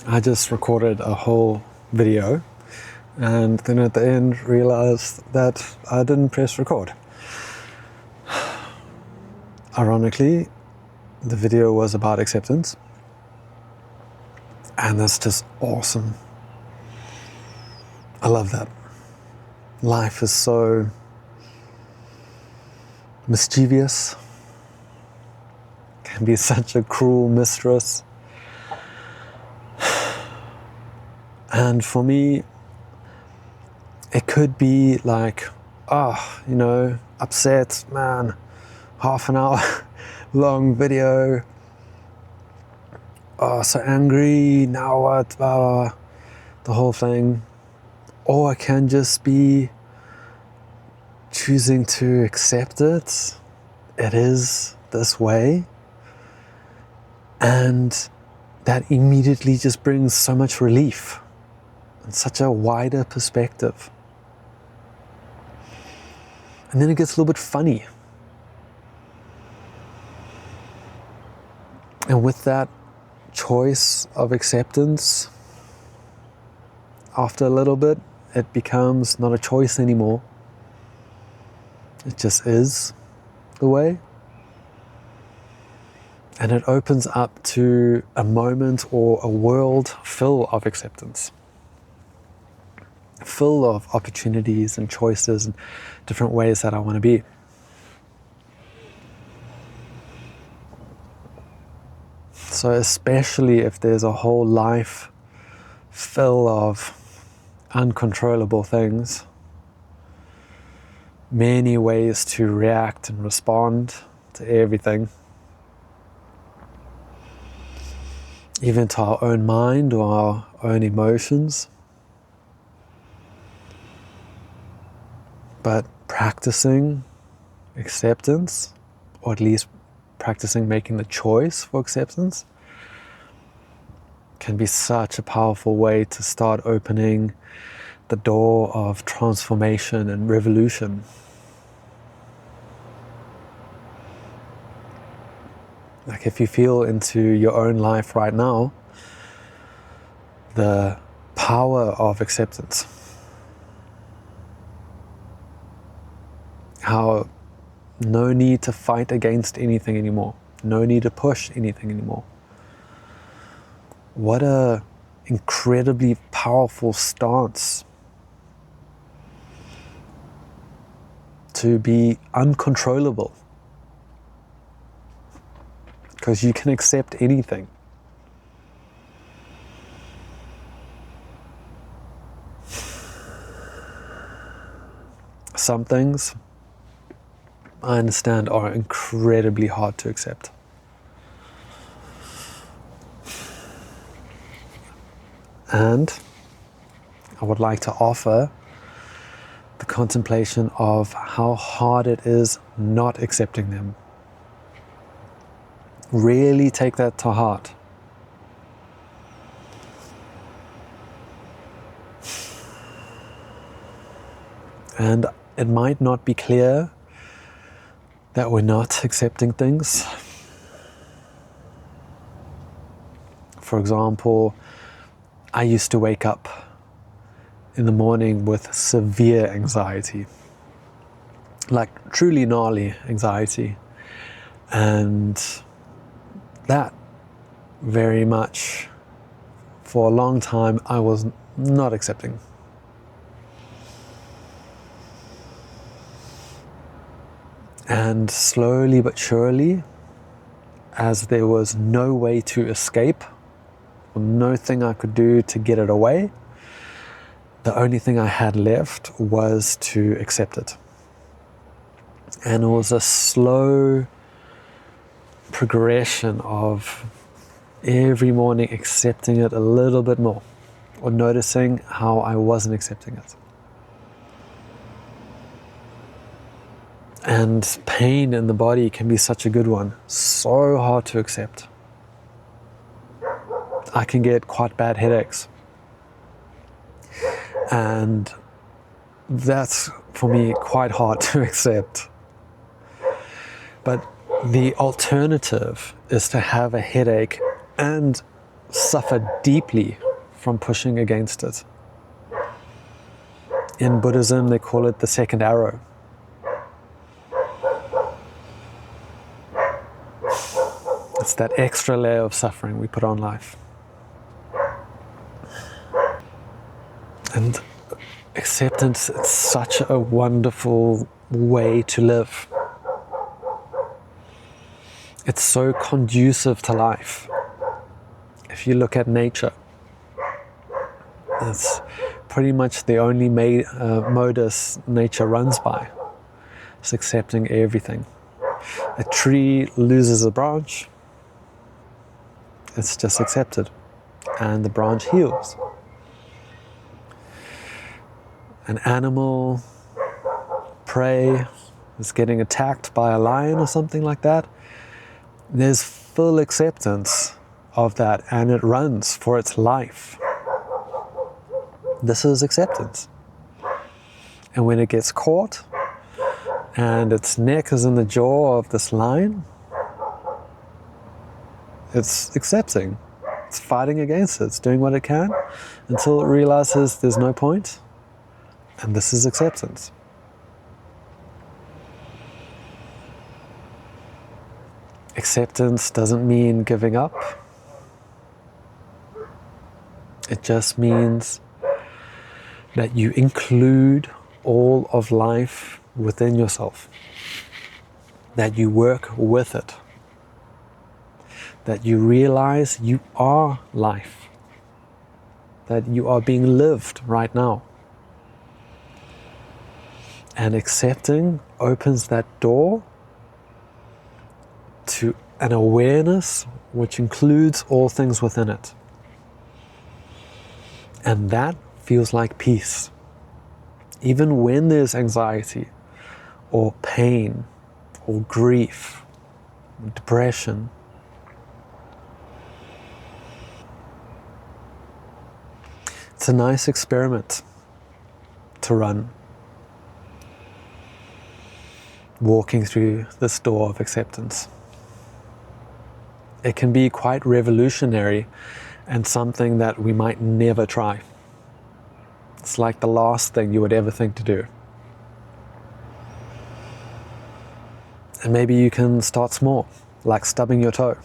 I just recorded a whole video and then at the end realized that I didn't press record. Ironically, the video was about acceptance, and that's just awesome. I love that. Life is so mischievous, can be such a cruel mistress. And for me, it could be like, upset, man, half an hour long video. Oh, so angry, now what, blah, blah, blah, the whole thing. Or I can just be choosing to accept it. It is this way. And that immediately just brings so much relief and such a wider perspective. And then it gets a little bit funny. And with that choice of acceptance, after a little bit, it becomes not a choice anymore. It just is the way. And it opens up to a moment or a world full of acceptance, full of opportunities and choices and different ways that I want to be. So especially if there's a whole life full of uncontrollable things, many ways to react and respond to everything, even to our own mind or our own emotions. But practicing acceptance, or at least practicing making the choice for acceptance, can be such a powerful way to start opening the door of transformation and revolution. Like if you feel into your own life right now, the power of acceptance, how no need to fight against anything anymore, no need to push anything anymore. What a incredibly powerful stance to be uncontrollable, because you can accept anything. Some things I understand are incredibly hard to accept. And I would like to offer the contemplation of how hard it is not accepting them. Really take that to heart. And it might not be clear that we're not accepting things. For example, I used to wake up in the morning with severe anxiety, like truly gnarly anxiety. And that very much, for a long time, I was not accepting. And slowly but surely, as there was no way to escape, or no thing I could do to get it away, the only thing I had left was to accept it. And it was a slow progression of every morning accepting it a little bit more, or noticing how I wasn't accepting it. And pain in the body can be such a good one, so hard to accept. I can get quite bad headaches. And that's, for me, quite hard to accept. But the alternative is to have a headache and suffer deeply from pushing against it. In Buddhism, they call it the second arrow. It's that extra layer of suffering we put on life. And acceptance is such a wonderful way to live. It's so conducive to life. If you look at nature, it's pretty much the only modus nature runs by. It's accepting everything. A tree loses a branch, it's just accepted, and the branch heals. An animal, prey, is getting attacked by a lion or something like that. There's full acceptance of that, and it runs for its life. This is acceptance. And when it gets caught and its neck is in the jaw of this lion, it's accepting. It's fighting against it. It's doing what it can until it realizes there's no point. And this is acceptance. Acceptance doesn't mean giving up. It just means that you include all of life within yourself. That you work with it. That you realize you are life. That you are being lived right now. And accepting opens that door to an awareness which includes all things within it. And that feels like peace. Even when there's anxiety or pain or grief, or depression. It's a nice experiment to run. Walking through this door of acceptance. It can be quite revolutionary and something that we might never try. It's like the last thing you would ever think to do. And maybe you can start small, like stubbing your toe.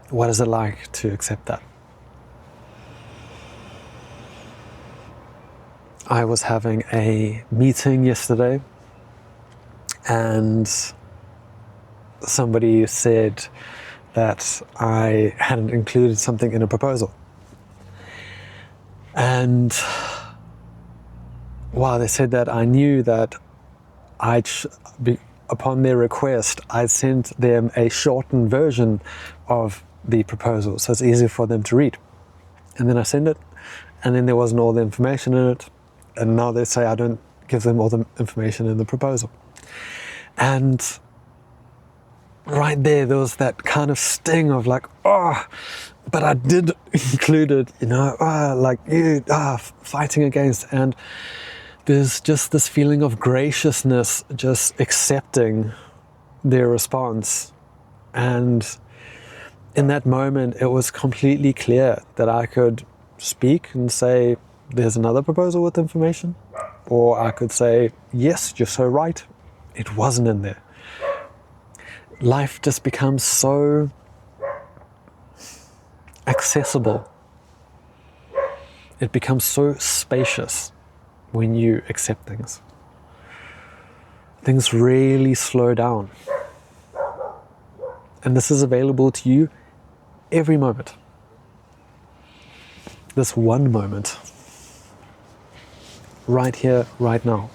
What is it like to accept that? I was having a meeting yesterday and somebody said that I hadn't included something in a proposal. And wow, they said that I knew that upon their request, I'd sent them a shortened version of the proposal, so it's easier for them to read. And then I send it, and then there wasn't all the information in it, and now they say I don't give them all the information in the proposal. And right there was that kind of sting of like, oh, but I did include it, fighting against. And there's just this feeling of graciousness, just accepting their response. And in that moment, it was completely clear that I could speak and say, there's another proposal with information. Or I could say, yes, you're so right. It wasn't in there. Life just becomes so accessible. It becomes so spacious when you accept things. Things really slow down. And this is available to you every moment. This one moment. Right here, right now.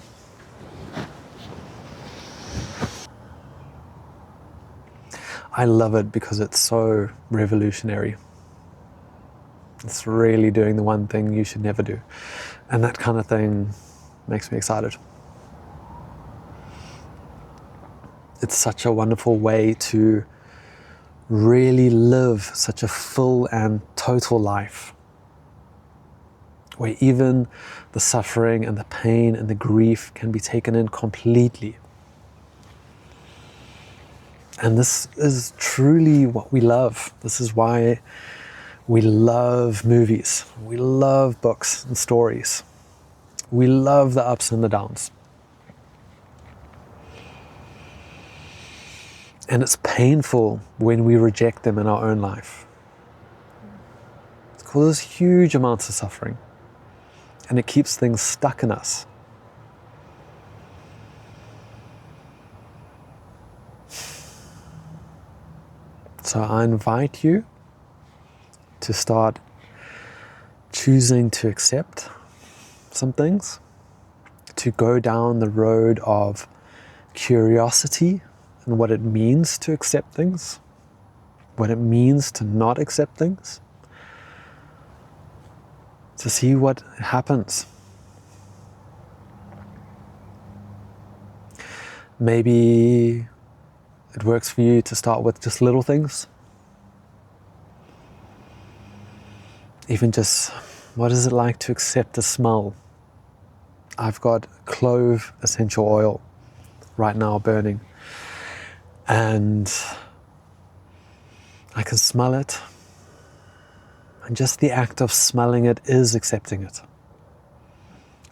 I love it because it's so revolutionary. It's really doing the one thing you should never do. And that kind of thing makes me excited. It's such a wonderful way to really live such a full and total life, where even the suffering and the pain and the grief can be taken in completely. And this is truly what we love. This is why we love movies. We love books and stories. We love the ups and the downs. And it's painful when we reject them in our own life. It causes huge amounts of suffering. And it keeps things stuck in us. So I invite you to start choosing to accept some things, to go down the road of curiosity and what it means to accept things, what it means to not accept things, to see what happens. Maybe it works for you to start with just little things. Even just, what is it like to accept the smell? I've got clove essential oil right now burning, and I can smell it. And just the act of smelling it is accepting it.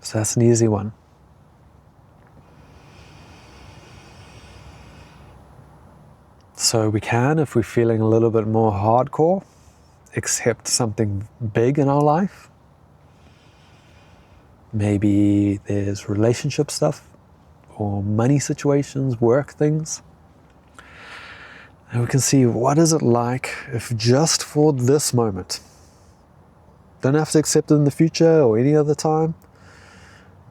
So that's an easy one. So we can, if we're feeling a little bit more hardcore, accept something big in our life. Maybe there's relationship stuff or money situations, work things. And we can see, what is it like if just for this moment, don't have to accept it in the future or any other time,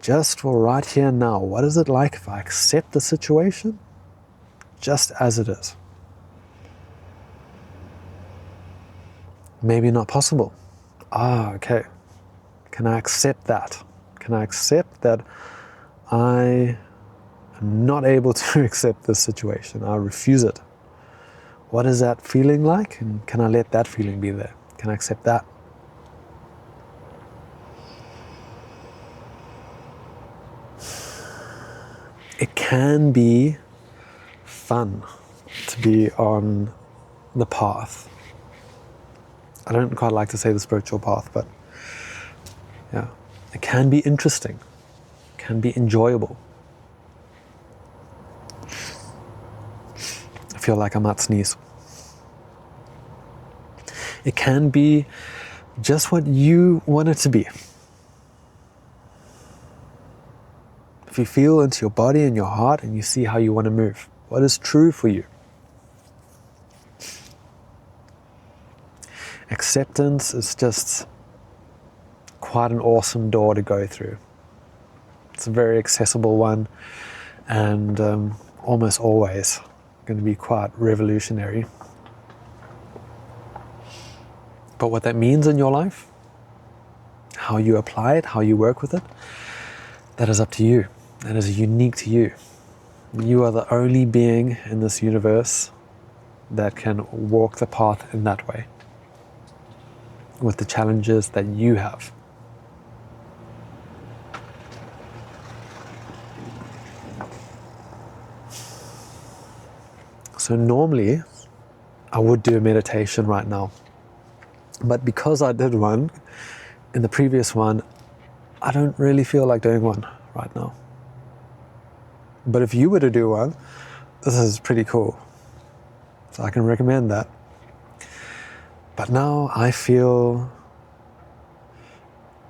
just for right here and now, what is it like if I accept the situation just as it is? Maybe not possible. Okay. Can I accept that? Can I accept that I am not able to accept this situation? I refuse it. What is that feeling like? And can I let that feeling be there? Can I accept that? It can be fun to be on the path. I don't quite like to say the spiritual path, but yeah, it can be interesting, it can be enjoyable. I feel like I might sneeze. It can be just what you want it to be. If you feel into your body and your heart and you see how you want to move, what is true for you. Acceptance is just quite an awesome door to go through. It's a very accessible one, and almost always going to be quite revolutionary. But what that means in your life, how you apply it, how you work with it, that is up to you. That is unique to you. You are the only being in this universe that can walk the path in that way, with the challenges that you have. So normally, I would do a meditation right now. But because I did one in the previous one, I don't really feel like doing one right now. But if you were to do one, this is pretty cool. So I can recommend that. But now I feel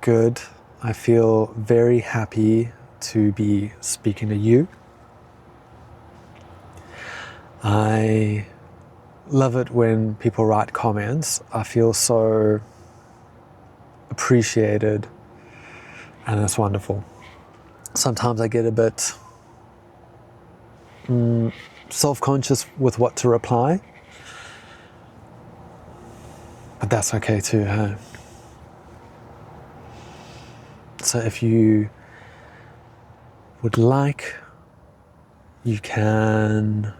good. I feel very happy to be speaking to you. I love it when people write comments. I feel so appreciated, and it's wonderful. Sometimes I get a bit self-conscious with what to reply, but that's okay too, huh? So if you would like, you can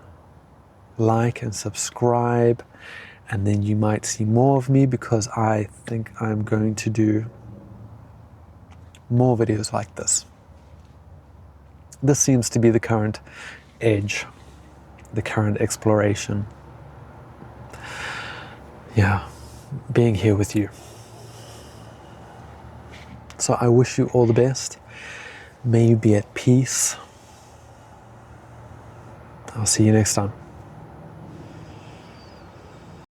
like and subscribe, and then you might see more of me, because I think I'm going to do more videos like this. This seems to be the current edge the current exploration. Yeah, being here with you. So I wish you all the best. May you be at peace. I'll see you next time.